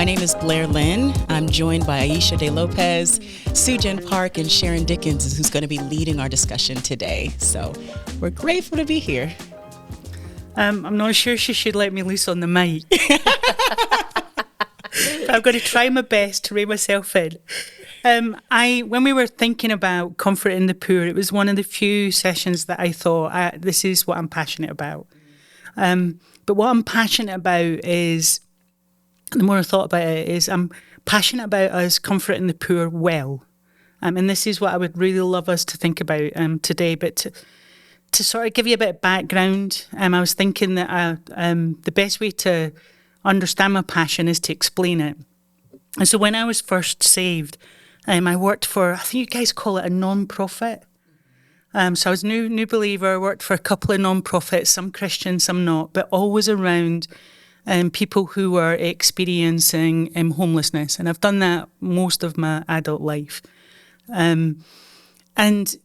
My name is Blair Linne. I'm joined by Aixa de López, Soojin Park, and Sharon Dickens, who's going to be leading our discussion today. So we're grateful to be here. I'm not sure she should let me loose on the mic. I'm going to try my best to rein myself in. When we were thinking about comforting the poor, it was one of the few sessions that I thought, this is what I'm passionate about. But what I'm passionate about is, the more I thought about it, is I'm passionate about us comforting the poor well. And this is what I would really love us to think about today. But to sort of give you a bit of background, I was thinking that the best way to understand my passion is to explain it. And so when I was first saved, I worked for, I think you guys call it a non-profit. So I was a new believer, worked for a couple of non-profits, some Christian, some not, but always around people who were experiencing homelessness. And I've done that most of my adult life. I think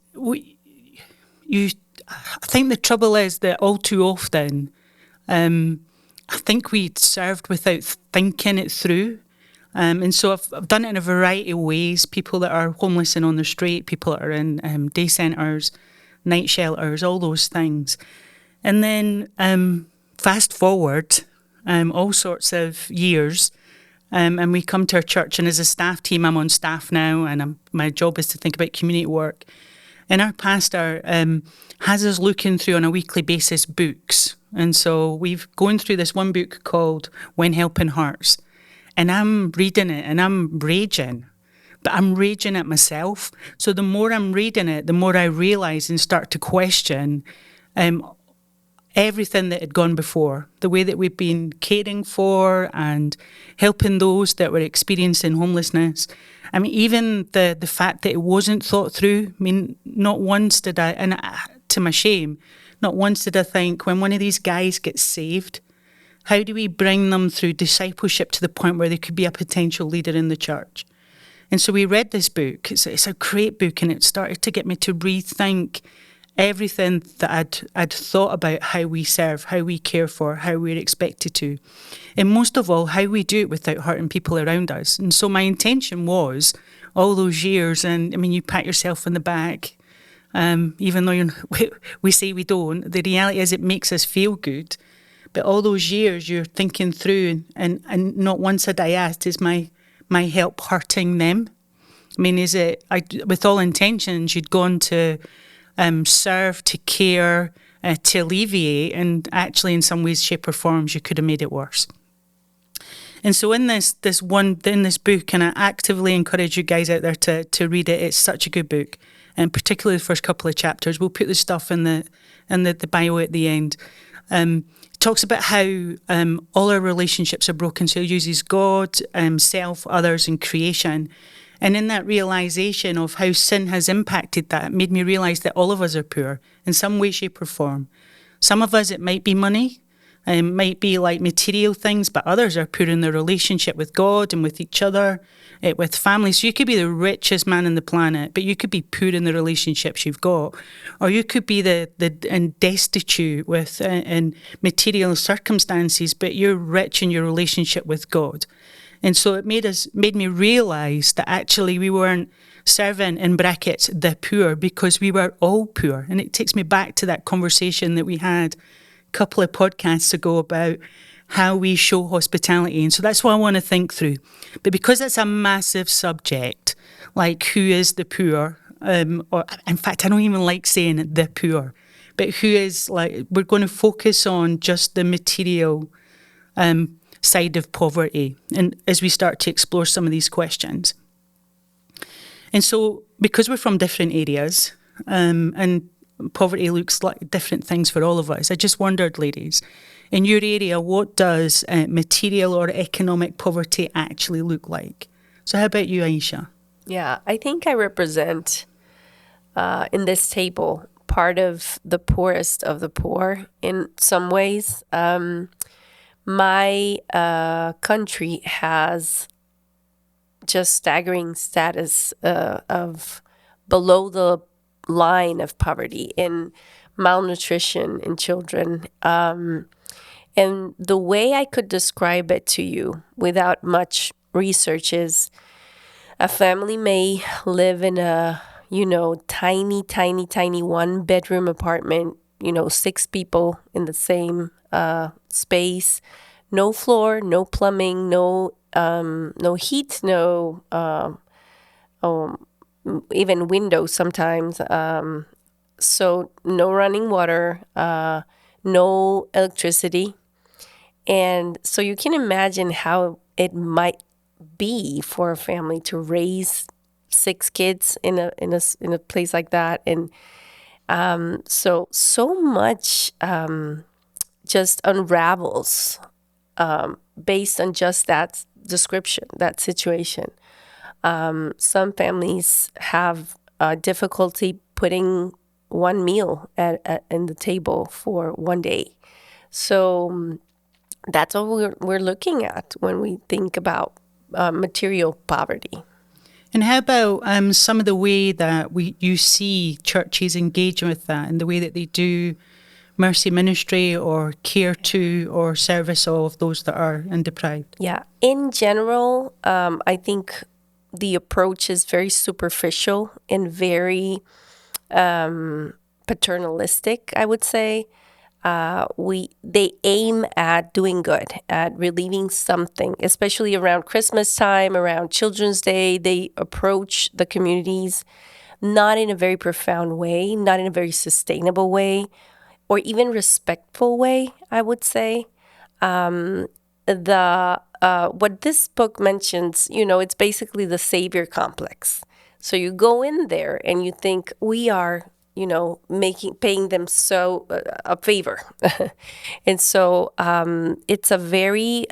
the trouble is that all too often, I think we served without thinking it through. And so I've done it in a variety of ways. People that are homeless and on the street, people that are in day centres, night shelters, all those things. And then fast forward all sorts of years, and we come to our church, and as a staff team, I'm on staff now, and my job is to think about community work. And our pastor has us looking through on a weekly basis books. And so we've gone through this one book called When Helping Hurts. And I'm reading it and I'm raging, but I'm raging at myself. So the more I'm reading it, the more I realise and start to question everything that had gone before, the way that we've been caring for and helping those that were experiencing homelessness. I mean, even the fact that it wasn't thought through. I mean, not once did I, and to my shame, not once did I think, when one of these guys gets saved, how do we bring them through discipleship to the point where they could be a potential leader in the church? And so we read this book. It's a great book, and it started to get me to rethink everything that I'd thought about how we serve, how we care for, how we're expected to. And most of all, how we do it without hurting people around us. And so my intention was, all those years, and I mean, you pat yourself on the back, even though we say we don't, the reality is it makes us feel good. But all those years you're thinking through, and not once had I asked, is my help hurting them? I mean, is it, with all intentions, you'd gone to serve, to care, to alleviate, and actually in some ways, shape or forms, you could have made it worse. And so in this book, and I actively encourage you guys out there to read it, it's such a good book, and particularly the first couple of chapters. We'll put the stuff in the bio at the end. Talks about how all our relationships are broken. So it uses God, self, others, and creation. And in that realisation of how sin has impacted that, it made me realise that all of us are poor in some way, shape or form. Some of us, it might be money, it might be like material things, but others are poor in their relationship with God and with each other, with family. So you could be the richest man on the planet, but you could be poor in the relationships you've got. Or you could be and destitute with in material circumstances, but you're rich in your relationship with God. And so it made me realise that actually we weren't serving, in brackets, the poor, because we were all poor. And it takes me back to that conversation that we had a couple of podcasts ago about how we show hospitality. And so that's what I want to think through. But because it's a massive subject, like who is the poor, or in fact, I don't even like saying the poor, but who is, like, we're going to focus on just the material side of poverty, and as we start to explore some of these questions. And so because we're from different areas, and poverty looks like different things for all of us, I just wondered, ladies, in your area, what does material or economic poverty actually look like? So how about you, Aixa? Yeah, I think I represent, in this table, part of the poorest of the poor in some ways. My country has just staggering status of below the line of poverty in malnutrition in children, And the way I could describe it to you without much research is a family may live in a, tiny, tiny, tiny 1-bedroom apartment, 6 people in the same space, no floor, no plumbing, no heat, no even windows sometimes. So no running water, no electricity. And so you can imagine how it might be for a family to raise 6 kids in a place like that. And so much just unravels based on just that description, that situation. Some families have difficulty putting one meal in the table for one day. So that's what we're looking at when we think about material poverty. And how about some of the way that you see churches engaging with that, and the way that they do mercy ministry or care to or service of those that are deprived? Yeah. In general, I think the approach is very superficial and very paternalistic, I would say. They aim at doing good, at relieving something, especially around Christmas time, around Children's Day. They approach the communities not in a very profound way, not in a very sustainable way, or even respectful way, I would say. What this book mentions, it's basically the savior complex. So you go in there and you think we are, paying them so a favor. And so it's a very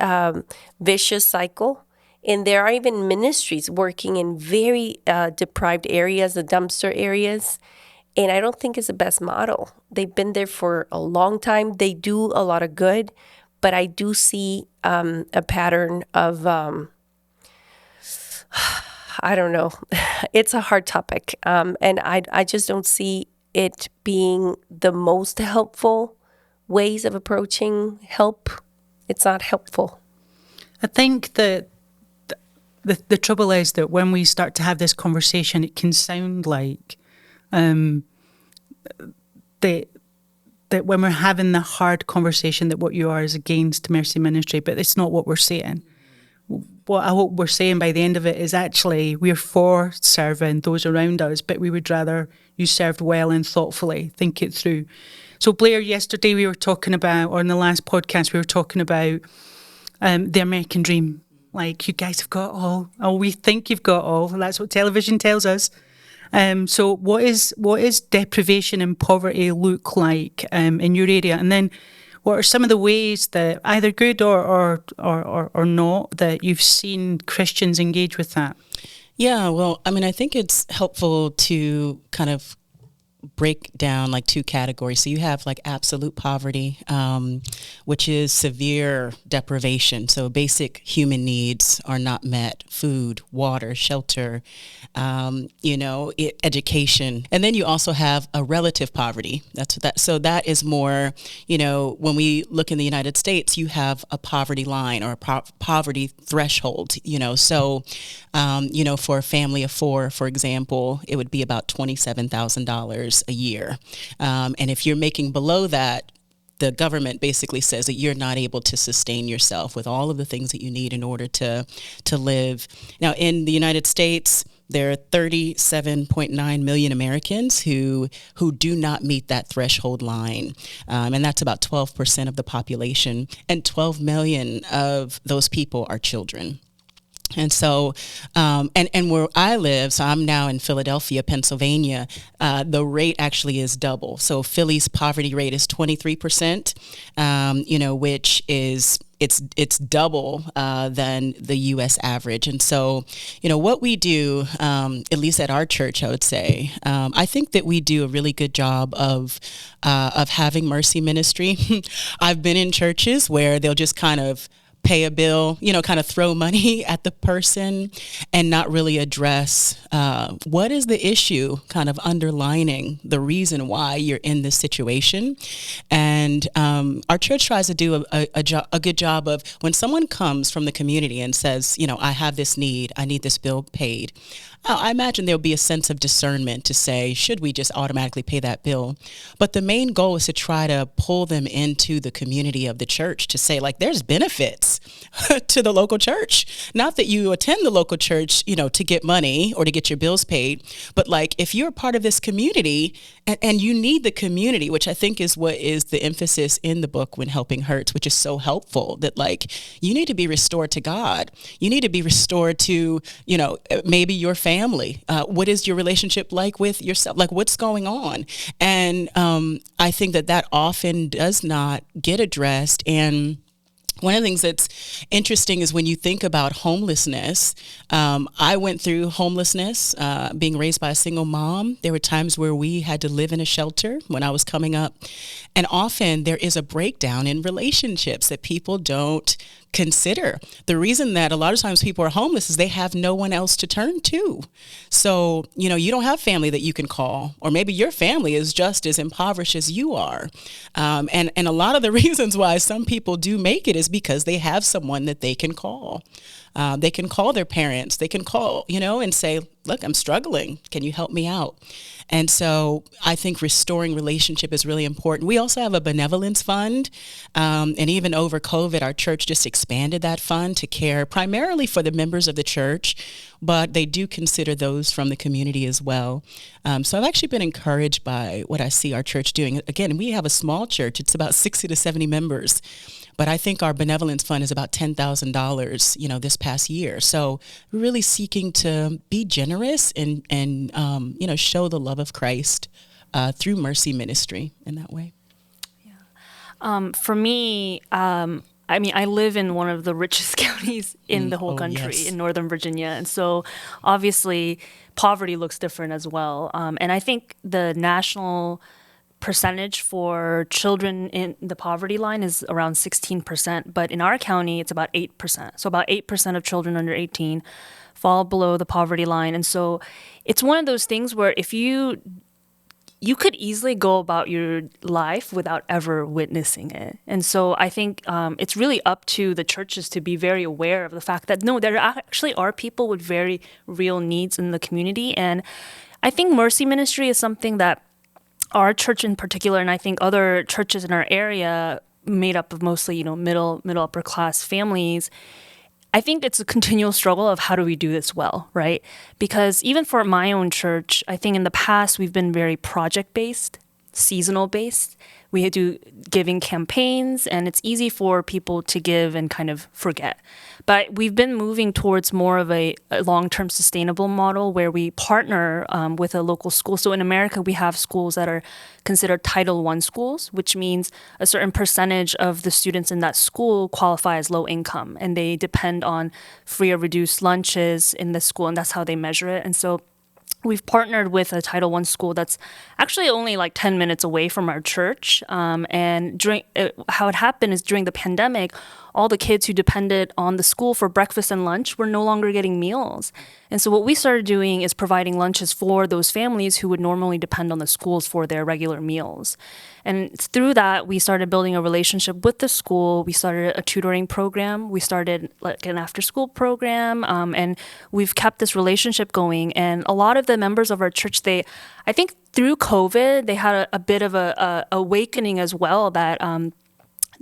vicious cycle. And there are even ministries working in very deprived areas, the dumpster areas. And I don't think it's the best model. They've been there for a long time. They do a lot of good. But I do see a pattern of, I don't know. It's a hard topic. And I just don't see it being the most helpful ways of approaching help. It's not helpful. I think that the trouble is that when we start to have this conversation, it can sound like that when we're having the hard conversation that what you are is against mercy ministry, but it's not what we're saying. What I hope we're saying by the end of it is actually we're for serving those around us, but we would rather you served well and thoughtfully, think it through. So Blair, yesterday we were talking about, or in the last podcast we were talking about the American dream. Like, you guys have got all, or we think you've got all. That's what television tells us. So what is deprivation and poverty look like in your area? And then what are some of the ways that, either good or not, that you've seen Christians engage with that? Yeah, well, I mean, I think it's helpful to kind of break down like 2 categories. So you have like absolute poverty, which is severe deprivation. So basic human needs are not met: food, water, shelter, education. And then you also have a relative poverty. So that is more, when we look in the United States, you have a poverty line or a poverty threshold, So, for a family of 4, for example, it would be about $27,000 a year. And if you're making below that, the government basically says that you're not able to sustain yourself with all of the things that you need in order to live. Now, in the United States, there are 37.9 million Americans who do not meet that threshold line. And that's about 12% of the population. And 12 million of those people are children. And so, and where I live, so I'm now in Philadelphia, Pennsylvania, the rate actually is double. So Philly's poverty rate is 23%, which is, it's double than the U.S. average. And so, what we do, at least at our church, I would say, I think that we do a really good job of having mercy ministry. I've been in churches where they'll just kind of pay a bill, kind of throw money at the person and not really address what is the issue kind of underlining the reason why you're in this situation. And our church tries to do a good job of when someone comes from the community and says, I have this need, I need this bill paid. I imagine there'll be a sense of discernment to say, should we just automatically pay that bill? But the main goal is to try to pull them into the community of the church to say, like, there's benefits to the local church. Not that you attend the local church, to get money or to get your bills paid, but like if you're part of this community and you need the community, which I think is what is the emphasis in the book When Helping Hurts, which is so helpful, that like you need to be restored to God. You need to be restored to, maybe your family. What is your relationship like with yourself? Like what's going on? And I think that often does not get addressed. And one of the things that's interesting is when you think about homelessness, I went through homelessness, being raised by a single mom. There were times where we had to live in a shelter when I was coming up. And often there is a breakdown in relationships that people don't consider. The reason that a lot of times people are homeless is they have no one else to turn to. So, you don't have family that you can call, or maybe your family is just as impoverished as you are. And a lot of the reasons why some people do make it is because they have someone that they can call. They can call their parents. They can call, and say, look, I'm struggling. Can you help me out? And so I think restoring relationship is really important. We also have a benevolence fund. And even over COVID, our church just expanded that fund to care primarily for the members of the church, but they do consider those from the community as well. So I've actually been encouraged by what I see our church doing. Again, we have a small church. It's about 60 to 70 members. But I think our benevolence fund is about $10,000, this past year. So we're really seeking to be generous and show the love of Christ through mercy ministry in that way. Yeah. For me, I live in one of the richest counties in the whole country, yes. in Northern Virginia. And so obviously poverty looks different as well. And I think the national percentage for children in the poverty line is around 16%, but in our county it's about 8%. So about 8% of children under 18 fall below the poverty line. And so it's one of those things where if you could easily go about your life without ever witnessing it. And so I think it's really up to the churches to be very aware of the fact that no, there actually are people with very real needs in the community. And I think mercy ministry is something that our church in particular, and I think other churches in our area made up of mostly, middle upper class families, I think it's a continual struggle of how do we do this well, right? Because even for my own church, I think in the past we've been very project-based, seasonal-based. We do giving campaigns, and it's easy for people to give and kind of forget. But we've been moving towards more of a long-term sustainable model where we partner with a local school. So in America, we have schools that are considered Title I schools, which means a certain percentage of the students in that school qualify as low income, and they depend on free or reduced lunches in the school, and that's how they measure it. And so we've partnered with a Title I school that's actually only like 10 minutes away from our church. And how it happened is during the pandemic, all the kids who depended on the school for breakfast and lunch were no longer getting meals. And so what we started doing is providing lunches for those families who would normally depend on the schools for their regular meals. And through that, we started building a relationship with the school. We started a tutoring program. We started like an after-school program. And we've kept this relationship going. And a lot of the members of our church, I think through COVID, they had a bit of a awakening as well that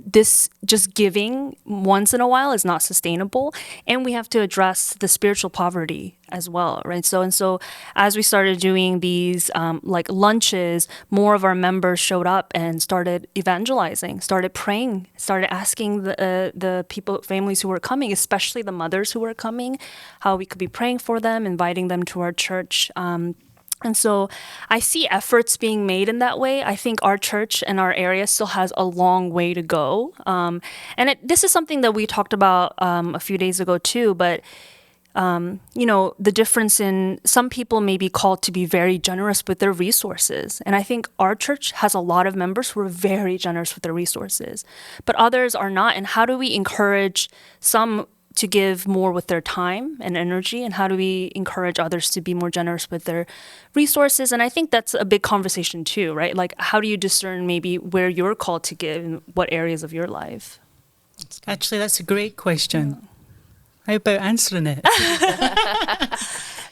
this just giving once in a while is not sustainable, and we have to address the spiritual poverty as well, right? So as we started doing these like lunches, more of our members showed up and started evangelizing, started praying, started asking the families who were coming, especially the mothers who were coming, how we could be praying for them, inviting them to our church. And so I see efforts being made in that way. I think our church and our area still has a long way to go. And this is something that we talked about a few days ago too, but the difference in some people may be called to be very generous with their resources. And I think our church has a lot of members who are very generous with their resources, but others are not. And how do we encourage some to give more with their time and energy? And how do we encourage others to be more generous with their resources? And I think that's a big conversation too, right? Like, how do you discern maybe where you're called to give in what areas of your life? Actually, that's a great question. How about answering it? I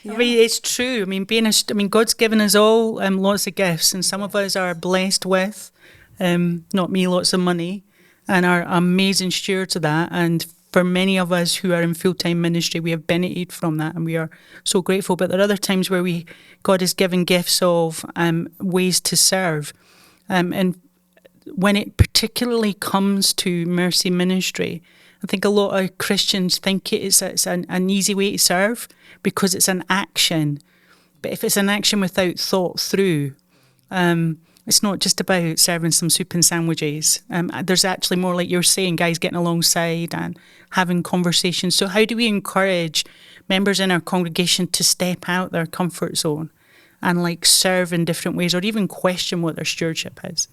mean, it's true. I mean, God's given us all lots of gifts, and some of us are blessed with, not me, lots of money, and are amazing stewards of that. And for many of us who are in full-time ministry, we have benefited from that, and we are so grateful. But there are other times where God has given gifts of ways to serve, and when it particularly comes to mercy ministry, I think a lot of Christians think it's an easy way to serve because it's an action. But if it's an action without thought through, it's not just about serving some soup and sandwiches. There's actually more, like you're saying, guys getting alongside and having conversations. So how do we encourage members in our congregation to step out their comfort zone and like serve in different ways, or even question what their stewardship is?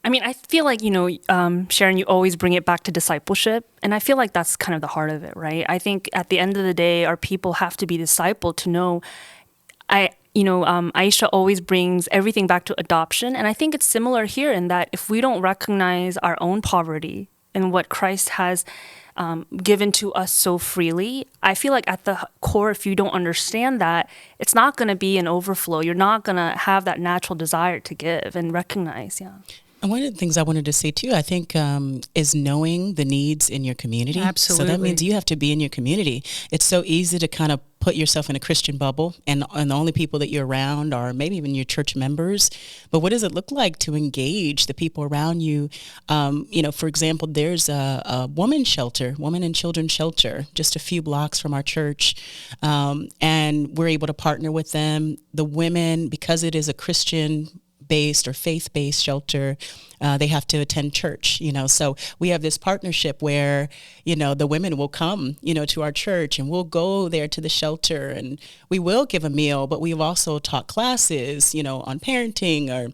I mean, I feel like, Sharon, you always bring it back to discipleship. And I feel like that's kind of the heart of it, right? I think at the end of the day, our people have to be discipled to know. Aixa always brings everything back to adoption. And I think it's similar here in that if we don't recognize our own poverty and what Christ has given to us so freely, I feel like at the core, if you don't understand that, it's not going to be an overflow. You're not going to have that natural desire to give and recognize, And one of the things I wanted to say too, I think, is knowing the needs in your community. Absolutely. So that means you have to be in your community. It's so easy to kind of put yourself in a Christian bubble, and the only people that you're around are maybe even your church members. But what does it look like to engage the people around you? For example, there's a woman and children shelter, just a few blocks from our church. And we're able to partner with them. The women, because it is a Christian-based or faith-based shelter, they have to attend church, so we have this partnership where, the women will come, to our church, and we'll go there to the shelter, and we will give a meal, but we've also taught classes, on parenting, or,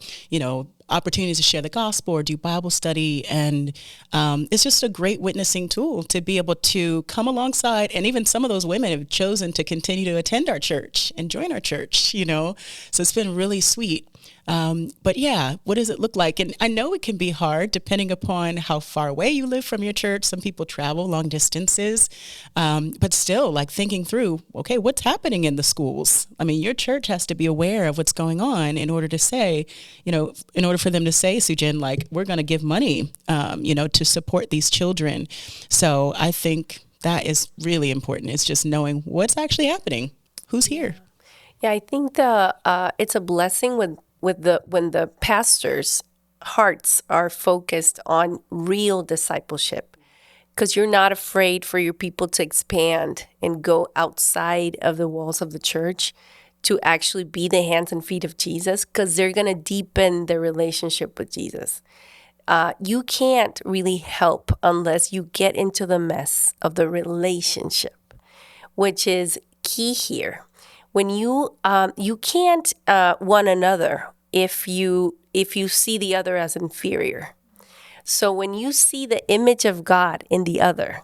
opportunities to share the gospel or do Bible study. And it's just a great witnessing tool to be able to come alongside. And even some of those women have chosen to continue to attend our church and join our church, so it's been really sweet. But yeah, what does it look like? And I know it can be hard depending upon how far away you live from your church. Some people travel long distances, but still, like, thinking through, okay, what's happening in the schools? I mean, your church has to be aware of what's going on in order to say, in order for them to say, Soojin, like, we're going to give money, to support these children. So I think that is really important. It's just knowing what's actually happening, who's here. Yeah, I think it's a blessing when the pastors' hearts are focused on real discipleship, because you're not afraid for your people to expand and go outside of the walls of the church to actually be the hands and feet of Jesus, because they're going to deepen their relationship with Jesus. You can't really help unless you get into the mess of the relationship, which is key here. When you can't one another if you see the other as inferior. So when you see the image of God in the other,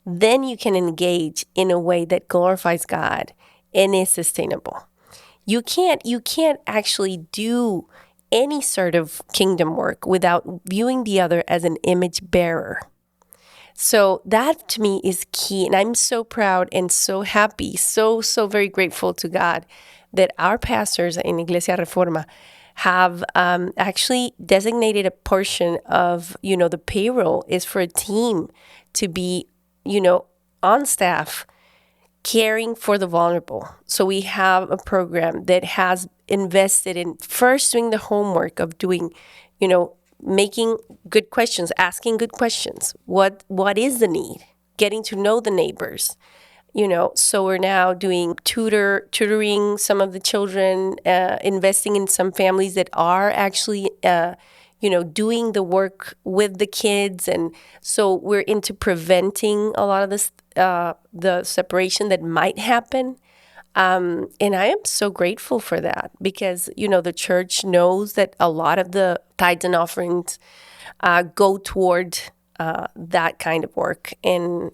then you can engage in a way that glorifies God and is sustainable. You can't actually do any sort of kingdom work without viewing the other as an image bearer. So that to me is key. And I'm so proud and so happy, so very grateful to God that our pastors in Iglesia Reforma have actually designated a portion of, the payroll is for a team to be, on staff caring for the vulnerable. So we have a program that has invested in first doing the homework of doing, making good questions, asking good questions. What is the need? Getting to know the neighbors. So we're now doing tutoring some of the children, investing in some families that are actually, doing the work with the kids. And so we're into preventing a lot of this the separation that might happen. And I am so grateful for that because, the church knows that a lot of the tithes and offerings go toward that kind of work. And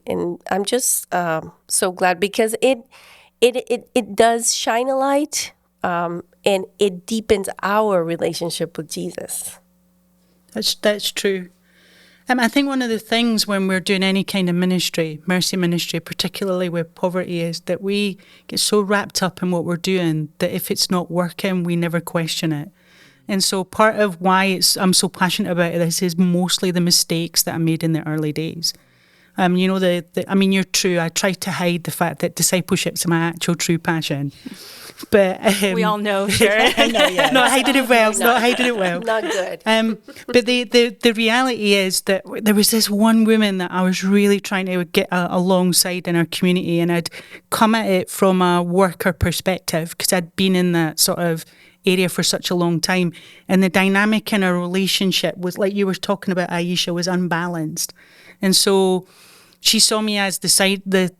I'm just so glad because it does shine a light and it deepens our relationship with Jesus. That's true. I think one of the things when we're doing any kind of ministry, mercy ministry, particularly with poverty, is that we get so wrapped up in what we're doing that if it's not working, we never question it. And so part of why I'm so passionate about this is mostly the mistakes that I made in the early days. You're true. I try to hide the fact that discipleship's my actual true passion. But we all know, Sharon. I know, yeah. Not hiding it well. Not hiding it well. Not good. But the reality is that there was this one woman that I was really trying to get alongside in our community, and I'd come at it from a worker perspective because I'd been in that sort of area for such a long time, and the dynamic in our relationship was, like you were talking about, Aixa, was unbalanced. And so she saw me as the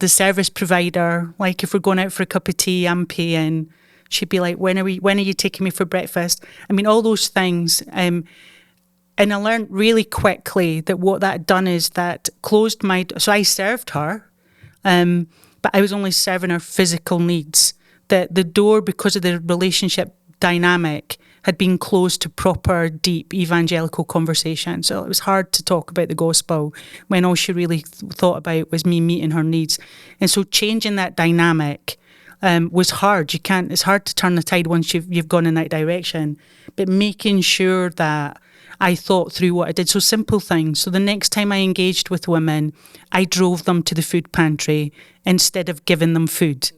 service provider. Like if we're going out for a cup of tea, I'm paying. She'd be like, when are you taking me for breakfast? I mean, all those things. And I learned really quickly that what that done is that closed so I served her, but I was only serving her physical needs. That the door, because of the relationship dynamic, had been closed to proper, deep evangelical conversation. So it was hard to talk about the gospel when all she really thought about was me meeting her needs. And so changing that dynamic was hard. It's hard to turn the tide once you've gone in that direction. But making sure that I thought through what I did. So simple things. So the next time I engaged with women, I drove them to the food pantry instead of giving them food.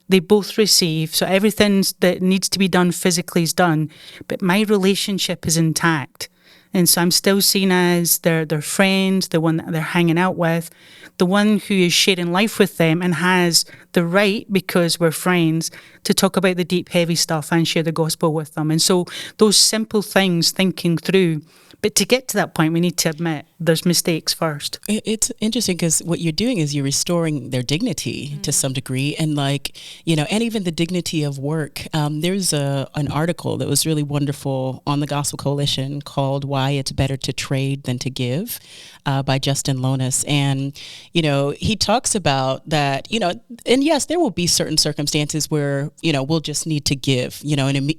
They both receive, so everything that needs to be done physically is done, but my relationship is intact. And so I'm still seen as their friend, the one that they're hanging out with, the one who is sharing life with them and has the right, because we're friends, to talk about the deep, heavy stuff and share the gospel with them. And so those simple things, thinking through. But to get to that point, we need to admit there's mistakes first. It's interesting because what you're doing is you're restoring their dignity to some degree, and and even the dignity of work. There's an article that was really wonderful on the Gospel Coalition called "Why It's Better to Trade Than to Give" by Justin Lonis, and he talks about that. And yes, there will be certain circumstances where we'll just need to give,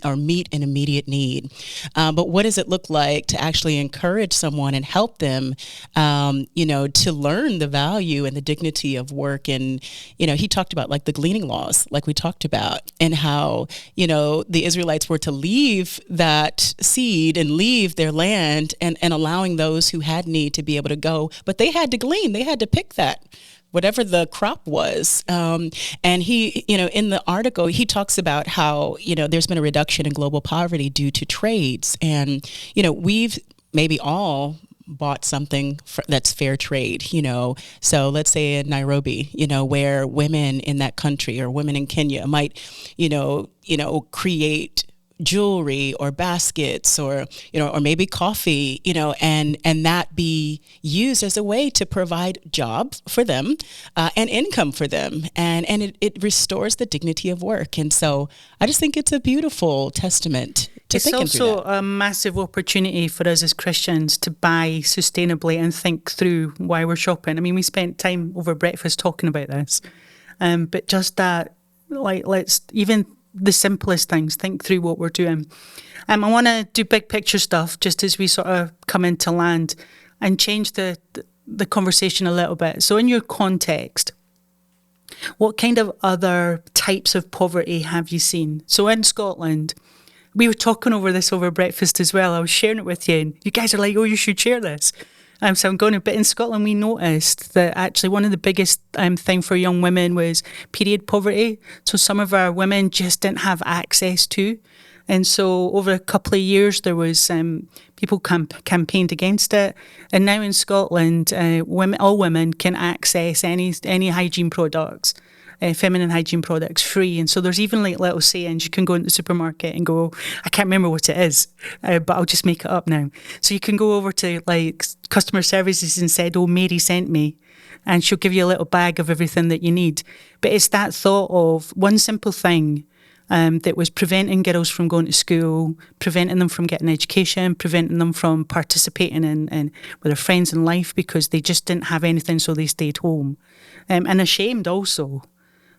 or meet an immediate need. But what does it look like to actually encourage someone and help them, to learn the value and the dignity of work? And, he talked about like the gleaning laws, like we talked about, and how, the Israelites were to leave that seed and leave their land and allowing those who had need to be able to go, but they had to glean, they had to pick that, whatever the crop was. And he, in the article, he talks about how, there's been a reduction in global poverty due to trades. And, we've maybe all bought something that's fair trade, So let's say in Nairobi, where women in that country or women in Kenya might, create jewelry or baskets or maybe coffee, and that be used as a way to provide jobs for them and income for them. And it restores the dignity of work. And so I just think it's a beautiful testament to thinking through that. It's also a massive opportunity for us as Christians to buy sustainably and think through why we're shopping. I mean, we spent time over breakfast talking about this, but just that, let's even the simplest things, think through what we're doing. I want to do big picture stuff just as we sort of come into land and change the conversation a little bit. So in your context, what kind of other types of poverty have you seen? So in Scotland, we were talking over this over breakfast as well. I was sharing it with you and you guys are like, oh, you should share this. So I'm going to, but in Scotland, we noticed that actually one of the biggest thing for young women was period poverty. So some of our women just didn't have access to. And so over a couple of years, there was people campaigned against it. And now in Scotland, all women can access any hygiene products. Feminine hygiene products free. And so there's even like little sayings. You can go into the supermarket and go, I can't remember what it is, but I'll just make it up now. So you can go over to like customer services and said, oh, Mary sent me. and she'll give you a little bag of everything that you need. But it's that thought of one simple thing that was preventing girls from going to school, preventing them from getting education, preventing them from participating in with their friends in life because they just didn't have anything, so they stayed home. And ashamed also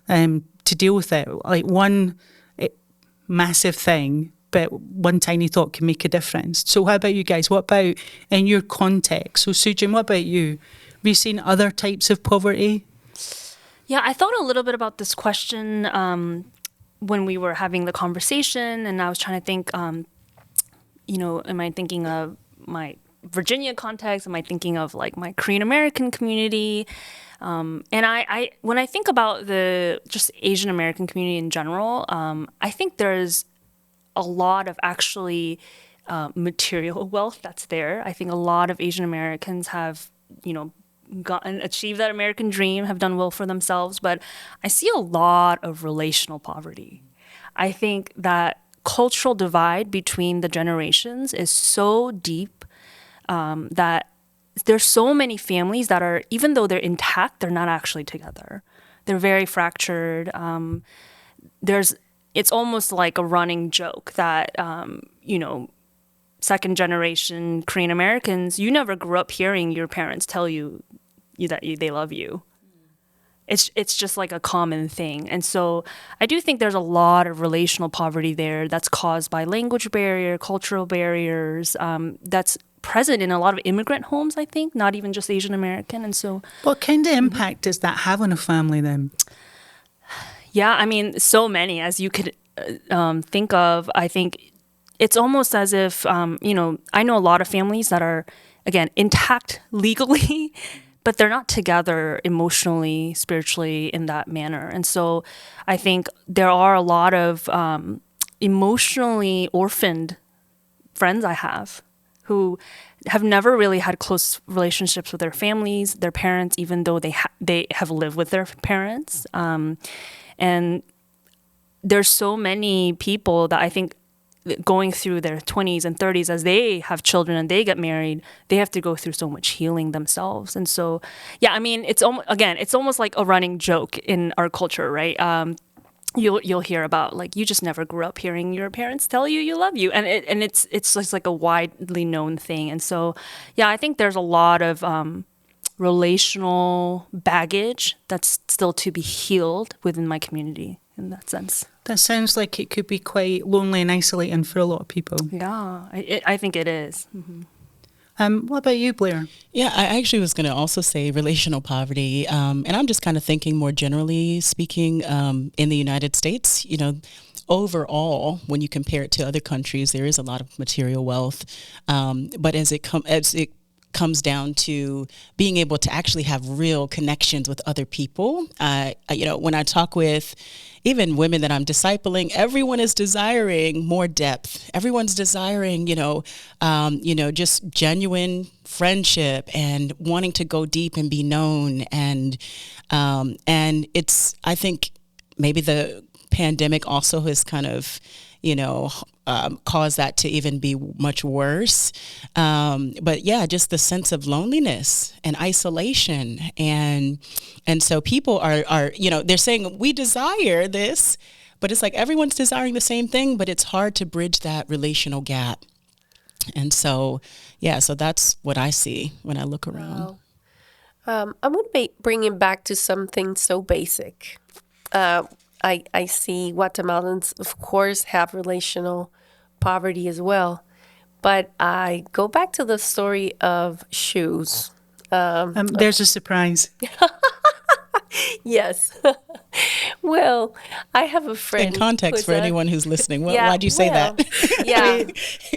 to deal with it. Like one massive thing, but one tiny thought can make a difference. So how about you guys? What about in your context? So Soojin, what about you? Have you seen other types of poverty? Yeah, I thought a little bit about this question when we were having the conversation, and I was trying to think, am I thinking of my Virginia context? Am I thinking of like my Korean American community? And I when I think about the just Asian American community in general, I think there's a lot of actually material wealth that's there. I think a lot of Asian Americans have, achieved that American dream, have done well for themselves, but I see a lot of relational poverty. I think that cultural divide between the generations is so deep that there's so many families that are, even though they're intact, they're not actually together. They're very fractured. It's almost like a running joke that, second generation Korean Americans, you never grew up hearing your parents tell you that they love you. It's just like a common thing. And so I do think there's a lot of relational poverty there that's caused by language barrier, cultural barriers, that's present in a lot of immigrant homes, I think, not even just Asian American. And so what kind of impact does that have on a family then? Yeah, I mean, so many as you could think of. I think it's almost as if, I know a lot of families that are, again, intact legally, but they're not together emotionally, spiritually in that manner. And so I think there are a lot of emotionally orphaned friends I have who have never really had close relationships with their families, their parents, even though they have lived with their parents. And there's so many people that I think going through their 20s and 30s as they have children and they get married, they have to go through so much healing themselves. And so, yeah, I mean, it's almost like a running joke in our culture, right? You'll hear about like you just never grew up hearing your parents tell you love you, and it's just like a widely known thing. And so, yeah, I think there's a lot of relational baggage that's still to be healed within my community in that sense. That sounds like it could be quite lonely and isolating for a lot of people. Yeah, I think it is. Mm-hmm. What about you, Blair? Yeah, I actually was going to also say relational poverty. And I'm just kind of thinking more generally speaking in the United States, overall, when you compare it to other countries, there is a lot of material wealth. But as it comes down to being able to actually have real connections with other people, when I talk with even women that I'm discipling, everyone is desiring more depth. Everyone's desiring, just genuine friendship and wanting to go deep and be known. And it's, I think maybe the pandemic also has kind of, caused that to even be much worse. But yeah, just the sense of loneliness and isolation. And so people are, they're saying we desire this, but it's like everyone's desiring the same thing, but it's hard to bridge that relational gap. And so, yeah, so that's what I see when I look around. Wow. I'm going to bring it back to something so basic. I see Guatemalans, of course, have relational poverty as well. But I go back to the story of shoes. There's a surprise. Yes. Well, I have a friend. In context for anyone who's listening, why'd you say that? Yeah.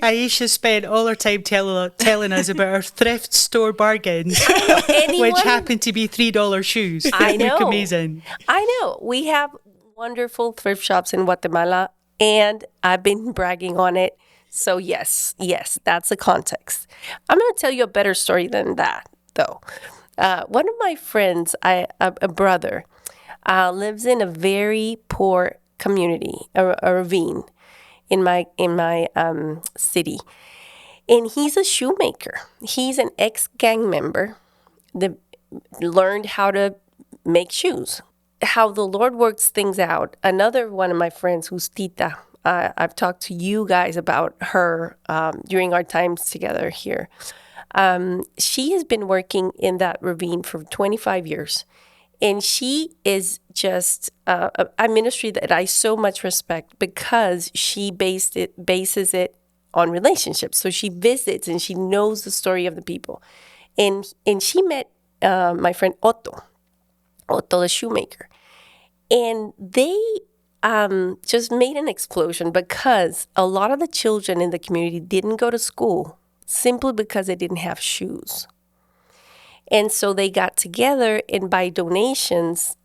Aisha spent all her time telling us about her thrift store bargains, which happened to be $3 shoes. I know. Look amazing. I know. We have wonderful thrift shops in Guatemala, and I've been bragging on it. So yes, that's the context. I'm going to tell you a better story than that, though. One of my friends, a brother, lives in a very poor community, a ravine in my city, and he's a shoemaker. He's an ex-gang member. learned how to make shoes. How the Lord works things out. Another one of my friends, who's Tita, I've talked to you guys about her during our times together here. She has been working in that ravine for 25 years. And she is just a ministry that I so much respect because she bases it on relationships. So she visits and she knows the story of the people. And she met my friend Otto the shoemaker. And they just made an explosion because a lot of the children in the community didn't go to school simply because they didn't have shoes. And so they got together, and by donations,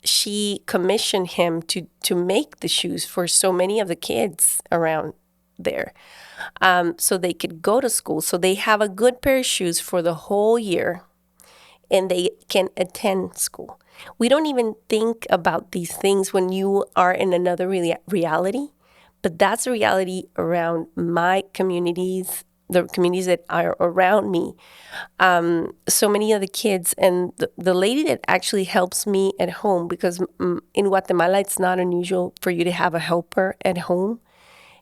she commissioned him to make the shoes for so many of the kids around there, so they could go to school. So they have a good pair of shoes for the whole year, and they can attend school. We don't even think about these things when you are in another reality, but that's a reality around my communities, the communities that are around me. So many of the kids, and the lady that actually helps me at home, because in Guatemala, it's not unusual for you to have a helper at home.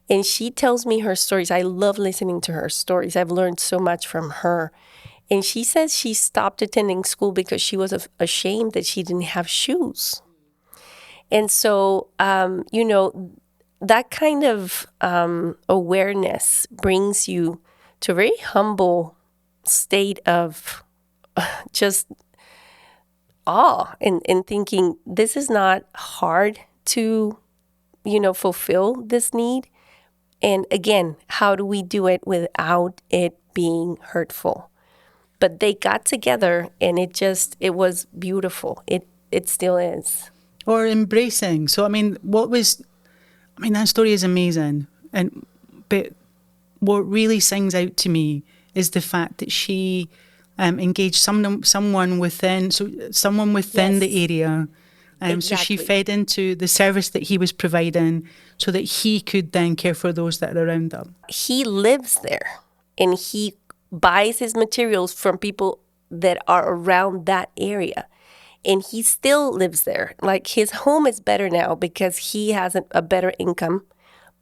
And she tells me her stories. I love listening to her stories. I've learned so much from her. And she says she stopped attending school because she was ashamed that she didn't have shoes. And so, that kind of awareness brings you to a very humble state of just awe and thinking, this is not hard to, fulfill this need. And again, how do we do it without it being hurtful? But they got together and it was beautiful. It still is. Or embracing. So, that story is amazing. But what really sings out to me is the fact that she engaged someone within Yes. the area. So she Exactly. fed into the service that he was providing so that he could then care for those that are around them. He lives there, and he buys his materials from people that are around that area. And he still lives there. Like, his home is better now because he has a better income,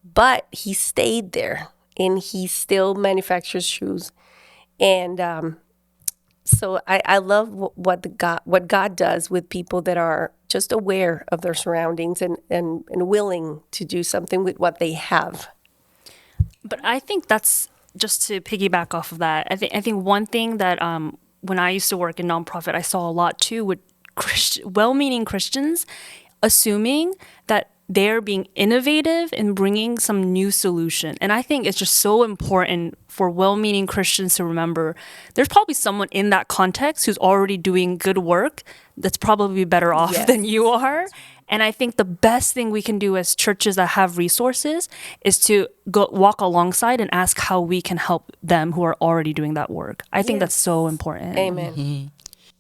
but he stayed there and he still manufactures shoes. And so I love what God does with people that are just aware of their surroundings and willing to do something with what they have. But I think that's just to piggyback off of that. I think one thing that when I used to work in nonprofit, I saw a lot too with well-meaning Christians assuming that they're being innovative and bringing some new solution. And I think it's just so important for well-meaning Christians to remember there's probably someone in that context who's already doing good work that's probably better off Yes. than you are. And I think the best thing we can do as churches that have resources is to go walk alongside and ask how we can help them who are already doing that work. I think that's so important. Amen.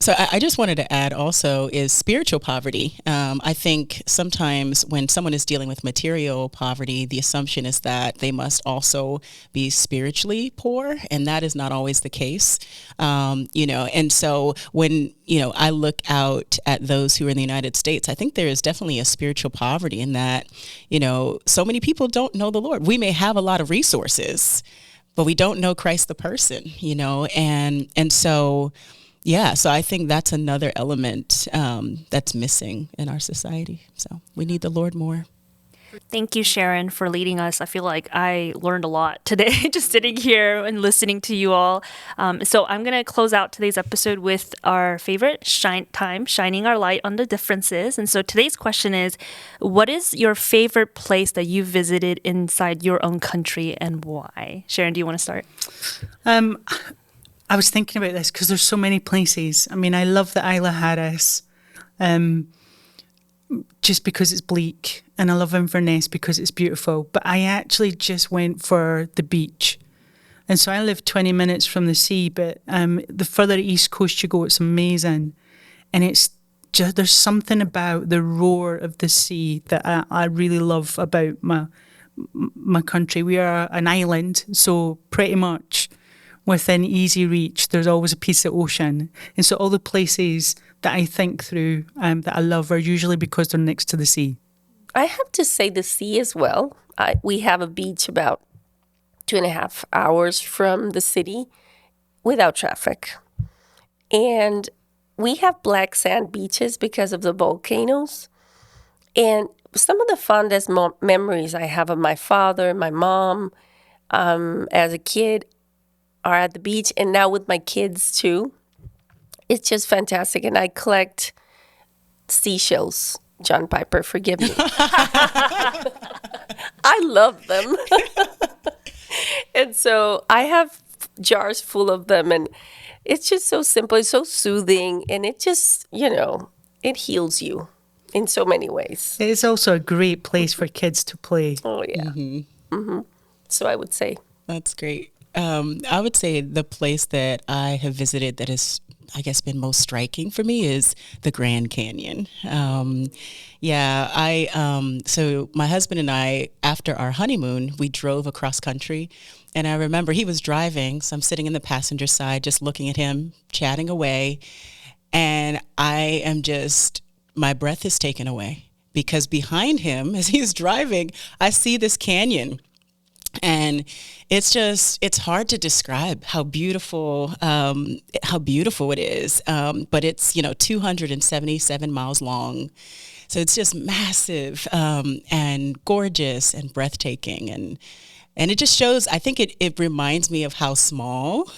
So I just wanted to add also is spiritual poverty. I think sometimes when someone is dealing with material poverty, the assumption is that they must also be spiritually poor, and that is not always the case. And so when, I look out at those who are in the United States, I think there is definitely a spiritual poverty in that, so many people don't know the Lord. We may have a lot of resources, but we don't know Christ the person, and so. Yeah, so I think that's another element that's missing in our society. So we need the Lord more. Thank you, Sharon, for leading us. I feel like I learned a lot today just sitting here and listening to you all. So I'm going to close out today's episode with our favorite shining our light on the differences. And so today's question is, what is your favorite place that you visited inside your own country and why? Sharon, do you want to start? I was thinking about this because there's so many places. I love the Isla Harris, just because it's bleak, and I love Inverness because it's beautiful. But I actually just went for the beach, and so I live 20 minutes from the sea. But the further east coast you go, it's amazing, and it's just there's something about the roar of the sea that I really love about my country. We are an island, so pretty much within easy reach, there's always a piece of ocean. And so all the places that I think through that I love are usually because they're next to the sea. I have to say the sea as well. We have a beach about 2.5 hours from the city without traffic. And we have black sand beaches because of the volcanoes. And some of the fondest memories I have of my father, my mom, as a kid are at the beach, and now with my kids too. It's just fantastic. And I collect seashells. John Piper, forgive me. I love them. And so I have jars full of them, and it's just so simple. It's so soothing, and it just, it heals you in so many ways. It's also a great place for kids to play. Oh, yeah. Mm-hmm. So I would say. That's great. I would say the place that I have visited that has, I guess, been most striking for me is the Grand Canyon. So my husband and I, after our honeymoon, we drove across country. And I remember he was driving, so I'm sitting in the passenger side, just looking at him, chatting away. And I am just, my breath is taken away because behind him, as he's driving, I see this canyon. And it's hard to describe how beautiful it is. But it's, 277 miles long. So it's just massive and gorgeous and breathtaking. And it just shows, I think it reminds me of how small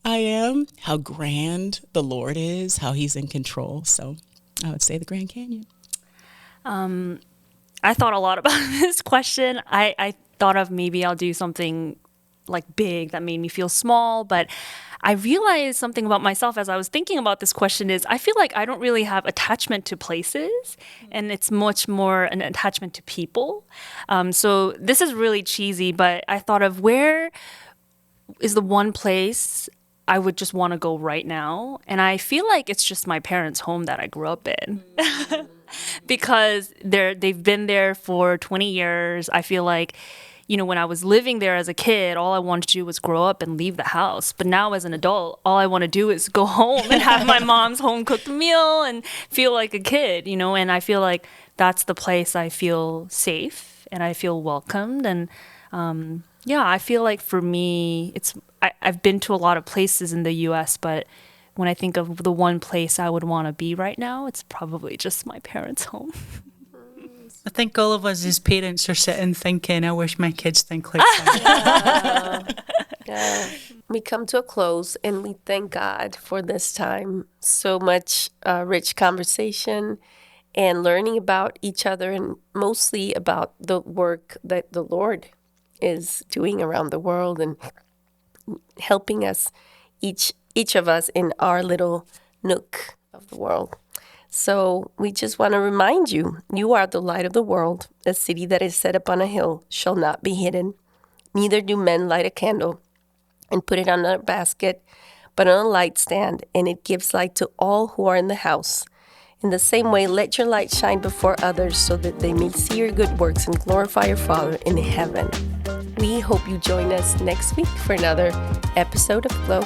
I am, how grand the Lord is, how he's in control. So I would say the Grand Canyon. I thought a lot about this question. I thought of maybe I'll do something like big that made me feel small, but I realized something about myself as I was thinking about this question is I feel like I don't really have attachment to places, and it's much more an attachment to people. So this is really cheesy, but I thought of where is the one place I would just want to go right now, and I feel like it's just my parents' home that I grew up in. Because they've been there for 20 years. I feel like, when I was living there as a kid, all I wanted to do was grow up and leave the house. But now as an adult, all I want to do is go home and have my mom's home-cooked meal and feel like a kid, and I feel like that's the place I feel safe and I feel welcomed. And I feel like for me, I've been to a lot of places in the U.S., but when I think of the one place I would want to be right now, it's probably just my parents' home. I think all of us as parents are sitting thinking, I wish my kids think like that. Yeah. We come to a close, and we thank God for this time. So much rich conversation and learning about each other, and mostly about the work that the Lord is doing around the world and helping us, each of us in our little nook of the world. So we just want to remind you, you are the light of the world. A city that is set upon a hill shall not be hidden. Neither do men light a candle and put it on a basket, but on a light stand, and it gives light to all who are in the house. In the same way, let your light shine before others so that they may see your good works and glorify your Father in heaven. We hope you join us next week for another episode of Flow.